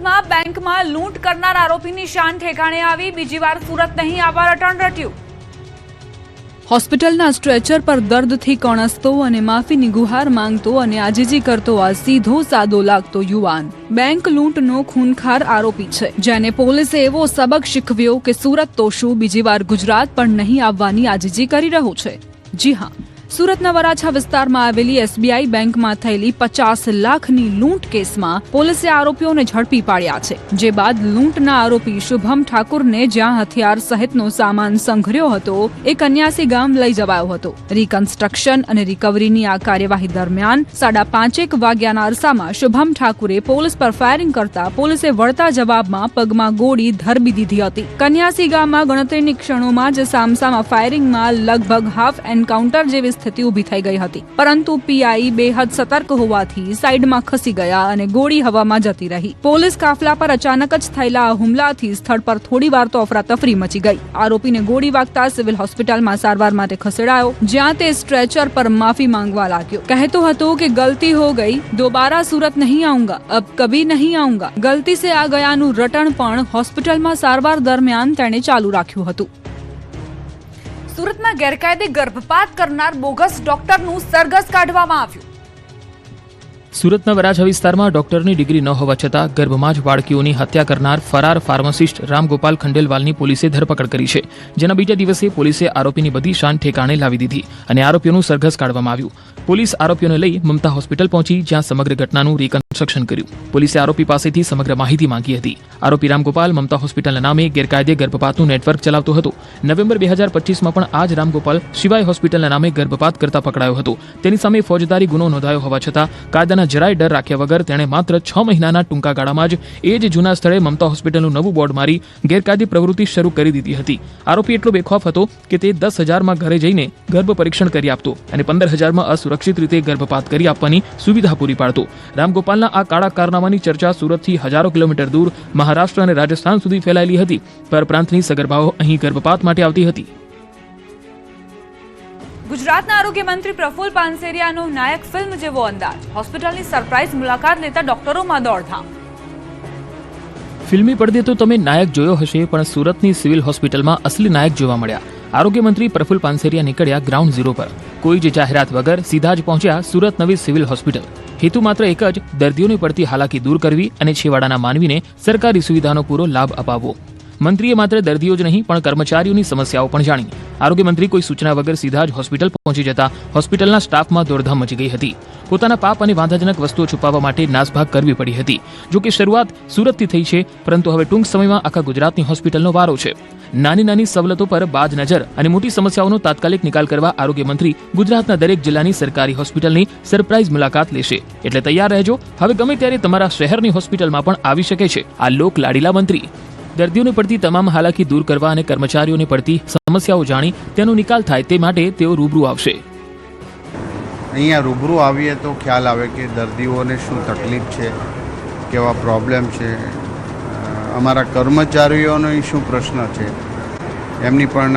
સુરતમાં બેંકમાં લૂંટ કરનાર આરોપીની શાન ઠેકાણે આવી, બીજી વાર સુરત નહીં આવવા રટણ રટ્યું। હોસ્પિટલના સ્ટ્રેચર પર દર્દથી કણસતો અને માફીની ગુહાર માંગતો અને આજીજી કરતો આ સીધો સાદો લાગતો યુવાન બેંક લૂંટનો ખૂનખાર આરોપી છે, જેને પોલીસે એવો સબક શીખવ્યો કે સુરત તો શું બીજી વાર ગુજરાત પણ નહીં આવવાની આજીજી કરી રહ્યું છે। જી હા, સુરતના વરાછા વિસ્તારમાં આવેલી એસબીઆઈ બેંકમાં થયેલી 50 લાખની લૂંટ કેસમાં પોલીસે આરોપીઓને ઝડપી પાડ્યા છે। જે બાદ લૂંટના આરોપી શુભમ ઠાકુરને જ્યાં હથિયાર સહિતનો સામાન સંઘર્યો હતો એ કન્યાસી ગામ લઈ જવાયો હતો। રિકન્સ્ટ્રક્શન અને રિકવરીની આ કાર્યવાહી દરમિયાન 5:30 વાગ્યાના અરસામાં શુભમ ઠાકુરે પોલીસ પર ફાયરિંગ કરતા પોલીસે વળતા જવાબમાં પગમાં ગોળી ધરબી દીધી હતી। કન્યાસી ગામમાં ગણતરીની ક્ષણોમાં જ સામસામા ફાયરિંગમાં લગભગ હાફ એન્કાઉન્ટર જેવી સ્થિતિ ઊભી થઈ ગઈ હતી, પરંતુ પીઆઈ બેહદ સતર્ક હોવાથી સાઈડમાં ખસી ગયા અને ગોળી હવામાં જતી રહી। પોલીસ કાફલા પર અચાનક જ થયેલા હુમલાથી સ્થળ પર થોડીવાર તો અફરાતફરી મચી ગઈ। આરોપીને ગોળી વાગતા સિવિલ હોસ્પિટલમાં સારવાર માટે ખસેડાયો, જ્યાં તે સ્ટ્રેચર પર માફી માંગવા લાગ્યો। કહેતો હતો કે ગલતી હો ગઈ, દોબારા સુરત નહીં આऊंगा, अब कभी नहीं आऊंगा। गलती से आ गयाનું રટણ પણ હોસ્પિટલમાં સારવાર દરમિયાન તેણે ચાલુ રાખ્યું હતું। સુરતમાં ગેરકાયદે ગર્ભપાત કરનાર બોગસ ડોક્ટરનું સરઘસ કાઢવામાં આવ્યું। સુરતના વરાછા વિસ્તારમાં ડોક્ટરની ડિગ્રી ન હોવા છતાં ગર્ભમાં જ બાળકીઓની હત્યા કરનાર ફરાર ફાર્માસિસ્ટ રામગોપાલ ખંડેલવાલની પોલીસે ધરપકડ કરી છે, જેના બીજા દિવસે પોલીસે આરોપીની બધી શાન ઠેકાણે લાવી દીધી અને આરોપીઓનું સરઘસ કાઢવામાં આવ્યું। પોલીસ આરોપીઓને લઈ મમતા હોસ્પિટલ પહોંચી, જ્યાં સમગ્ર ઘટનાનું રિકન્સ્ટ્રક્શન કર્યું। પોલીસે આરોપી પાસેથી સમગ્ર માહિતી માંગી હતી। આરોપી રામગોપાલ મમતા હોસ્પિટલના નામે ગેરકાયદે ગર્ભપાતનું નેટવર્ક ચલાવતો હતો। નવેમ્બર 2025માં પણ આ જ રામગોપાલ શિવાય હોસ્પિટલના નામે ગર્ભપાત કરતા પકડાયો હતો। તેની સામે ફોજદારી ગુનો નોંધાયો હોવા છતાં કાયદાના જરાય ડર રાખ્યા વગર તેણે માત્ર 6 મહિનાના ટૂંકા ગાળામાં જ એ જ જૂના સ્થળે મમતા હોસ્પિટલનું નવું બોર્ડ મારી ગેરકાયદે પ્રવૃત્તિ શરૂ કરી દીધી હતી। આરોપી એટલો બેખોફ હતો કે તે 10,000માં ઘરે જઈને ગર્ભ પરીક્ષણ કરી આપતો અને 15,000માં અસુરક્ષિત રીતે ગર્ભપાત કરી આપવાની સુવિધા પૂરી પાડતો। રામગોપાલના આ કાળા કારનામાની ચર્ચા સુરતથી હજારો કિલોમીટર દૂર મહારાષ્ટ્ર અને રાજસ્થાન સુધી ફેલાયેલી હતી। પરપ્રાંતની સગર્ભાઓ અહીં ગર્ભપાત માટે આવતી હતી। ગુજરાતના આરોગ્ય મંત્રી પ્રફુલ પાનસેરિયાનો નાયક ફિલ્મ જેવો અંદાજ, હોસ્પિટલની સરપ્રાઇઝ મુલાકાત લેતા ડોક્ટરોમાં દોડધામ। ફિલ્મી પડદે તો તમે નાયક જોયો હશે, પણ સુરતની સિવિલ હોસ્પિટલમાં અસલી નાયક જોવા મળ્યા। આરોગ્ય મંત્રી પ્રફુલ પાનસેરિયા નીકળ્યા ગ્રાઉન્ડ ઝીરો પર, કોઈ જ જાહેરાત વગર સીધા જ પહોંચ્યા સુરત નવી સિવિલ હોસ્પિટલ। હેતુ માત્ર એક જ, દર્દીઓને પડતી હાલાકી દૂર કરવી અને છેવાડાના માનવીને સરકારી સુવિધાનો પૂરો લાભ અપાવવો। મંત્રીએ માત્ર દર્દીઓ જ નહીં પણ કર્મચારીઓની સમસ્યાઓ પણ જાણી। આરોગ્ય મંત્રી કોઈ સૂચના વગર સીધા જ હોસ્પિટલ પહોંચી જતા હોસ્પિટલના સ્ટાફમાં દોડધામ મચી ગઈ હતી। પોતાના પાપ અને વાંધાજનક વસ્તુઓ છુપાવવા માટે નાસભાગ કરવી પડી હતી। જો કે શરૂઆત સુરતથી થઈ છે, પરંતુ હવે ટૂંક સમયમાં આખા ગુજરાતની હોસ્પિટલનો વારો છે। નાની નાની સવલતો પર બાજ નજર અને મોટી સમસ્યાઓનો તાત્કાલિક નિકાલ કરવા આરોગ્ય મંત્રી ગુજરાતના દરેક જિલ્લાની સરકારી હોસ્પિટલની સરપ્રાઇઝ મુલાકાત લેશે। એટલે તૈયાર રહેજો, હવે ગમે ત્યારે તમારા શહેરની હોસ્પિટલમાં પણ આવી શકે છે આ લોક લાડીલા મંત્રી। દર્દીઓને પડતી તમામ હાલાકી દૂર કરવા અને કર્મચારીઓને પડતી સમસ્યાઓ જાણી તેનો નિકાલ થાય તે માટે તેઓ રૂબરૂ આવશે। અહીંયા રૂબરૂ આવીએ તો ખ્યાલ આવે કે દર્દીઓને શું તકલીફ છે, કેવા પ્રોબ્લેમ છે, અમારા કર્મચારીઓનો શું પ્રશ્ન છે, એમની પણ